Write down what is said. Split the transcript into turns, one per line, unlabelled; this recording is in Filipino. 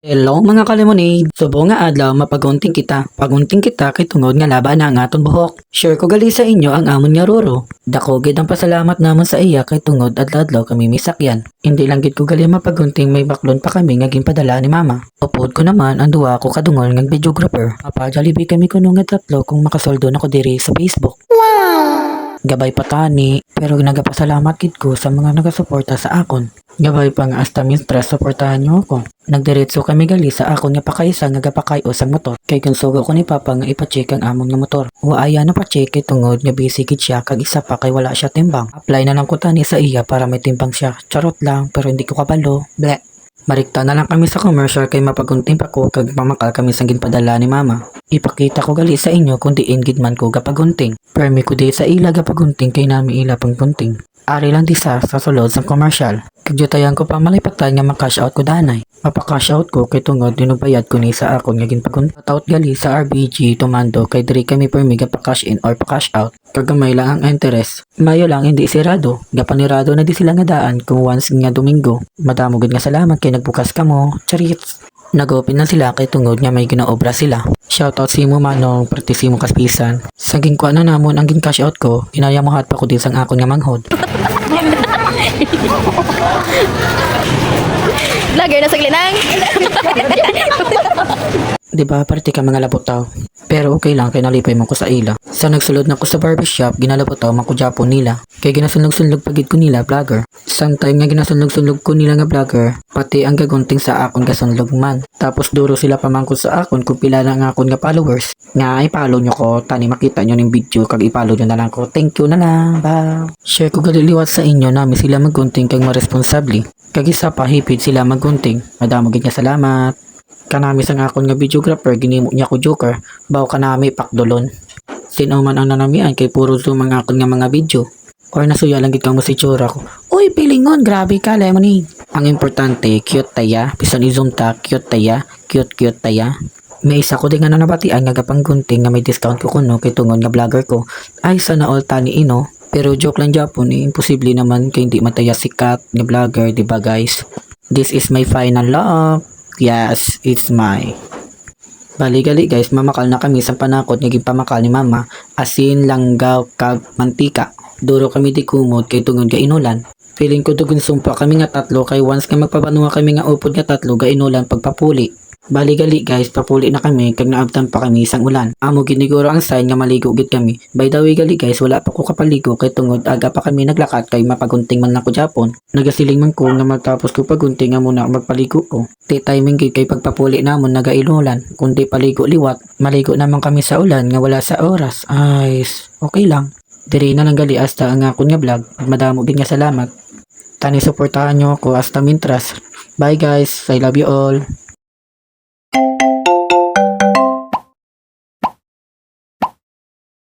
Hello mga kalemonade! Subo nga adlaw mapagunting kita. Pagunting kita kay tungod nga laban na ang aton buhok. Share ko gali sa inyo ang amon nga roro. Dako gid ang pasalamat namon sa iya kay tungod adlaw kami misakyan. Hindi lang gid ko gali mapagunting may baklon pa kami nga ginpadala ni mama. Upod ko naman ang duwa ko kadungol nga videographer. Mapa-Jollibee kami kuno nga tatlo kung makasoldo na ko diri sa Facebook. Gabay patani, pero nagapasalamat gid ko sa mga nagasuporta sa akon. Gabay pa nga hasta minstras suportahan niyo ako. Nagdiretso kami gali sa akon nga pakaisa nga gapakayo sa motor. Kay konsugo ko ni Papa nga ipa-check ang amon nga motor. Waaya na pa-check kay tungod nga busy gid siya kag isa pa kay wala siya timbang. Apply na lang ko tani sa iya para may timbang siya. Charot lang pero hindi ko kabalo. Bleh. Marikta na lang kami sa commercial kay mapagunting pa ko kag mamakal kami sa ginpadala ni Mama. Ipakita ko gali sa inyo kung diin gid man ko gapagunting. Permi ko di sa ila gapagunting kay nami ila panggunting. Ari lang di sa sulod sa commercial. Kagyutayan ko pa malipatan nga makash out ko danay. Mapakash out ko kay tungod dinubayad ko ni sa akon nga ginpagunting. Out gali sa RBG tumando kay diri kami permi gapa-cash in or pa-cash out. Kagamay lang ang interest. Mayo lang hindi sirado. Gapanirado na di sila nga daan kung once nga Domingo. Madamo gid nga salamat kay nagbukas kamo. Charits. Nag-open na sila kay tungod nga may ginaobra sila. Shoutout sa imo manong partisimo kaspisan. Sa ginkuha na namon ang gin-cash out ko, inayamuhat pa ko din sang akon nga manghod.
Vlogger na sa Glinang.
Diba, parte ka mga labotaw. Pero okay lang kay nalipay mo ko sa ila. Sa nagsulod na ko sa barbershop, ginalabotaw man ko Japon nila. Kay ginasunlog-sunlog pagid ko nila vlogger. Sang time nga ginasunlog-sunlog ko nila nga vlogger, pati ang gagunting sa akon gasunlog man. Tapos duro sila pamangkot sa akon kung pila na nga akon nga followers. Nga i-follow nyo ko, tani makita nyo ng video kag i-follow nyo na lang ko. Thank you na lang, bye. Share ko galiliwat sa inyo nami sila maggunting kag maresponsabli. Kag isa pa hipid sila maggunting. Madamo gid nga salamat. Kanami sang akon nga videographer ginimo niya ko joker, baw kanami pakdolon. Sino man ang nanamian kay puro zoom ang akon nga mga video. Or nasuya lang gid kang musitsura ko. Uy, pilingon, grabe ka, lemonade. Ang importante, cute taya, bisan i-zoom ta, cute taya, cute taya. May isa ko din nga nanabatian nga gapanggunting nga may discount ko kuno kay tungod nga vlogger ko. Ay sana all tani ino. Pero joke lang Japon, imposible naman kay hindi mataya sikat nga vlogger, di ba guys? This is my final look. Yes, it's my. Bali-gali guys, mamakal na kami sa panakot nga gipamakal ni Mama. Asin, langgaw, kag mantika. Duro kami di kumot kay tungod ga inulan. Feeling ko dugon sumpa kami nga tatlo kay once nga magpapanuha kami nga upod nga tatlo ga inulan pagpapuli. Bali-gali guys, papuli na kami kag naabtan pa kami isang ulan. Amo giniguro ang sign nga maligo gid kami. By the way gali guys, wala pa ko kapaligo kay tungod aga pa kami naglakat kay mapagunting man na ko Japon. Nagasiling man ko nga magtapos ko pagunting nga muna magpaligo ko. Di timing gid kay pagpapuli namon nagainulan. Kundi paligo liwat, maligo naman kami sa ulan nga wala sa oras. Ay, okay lang. Diri na lang gali hasta ang akon nga vlog. Madamo gid nga salamat. Tani suportahan nyo ako hasta mintras. Bye guys, I love you all.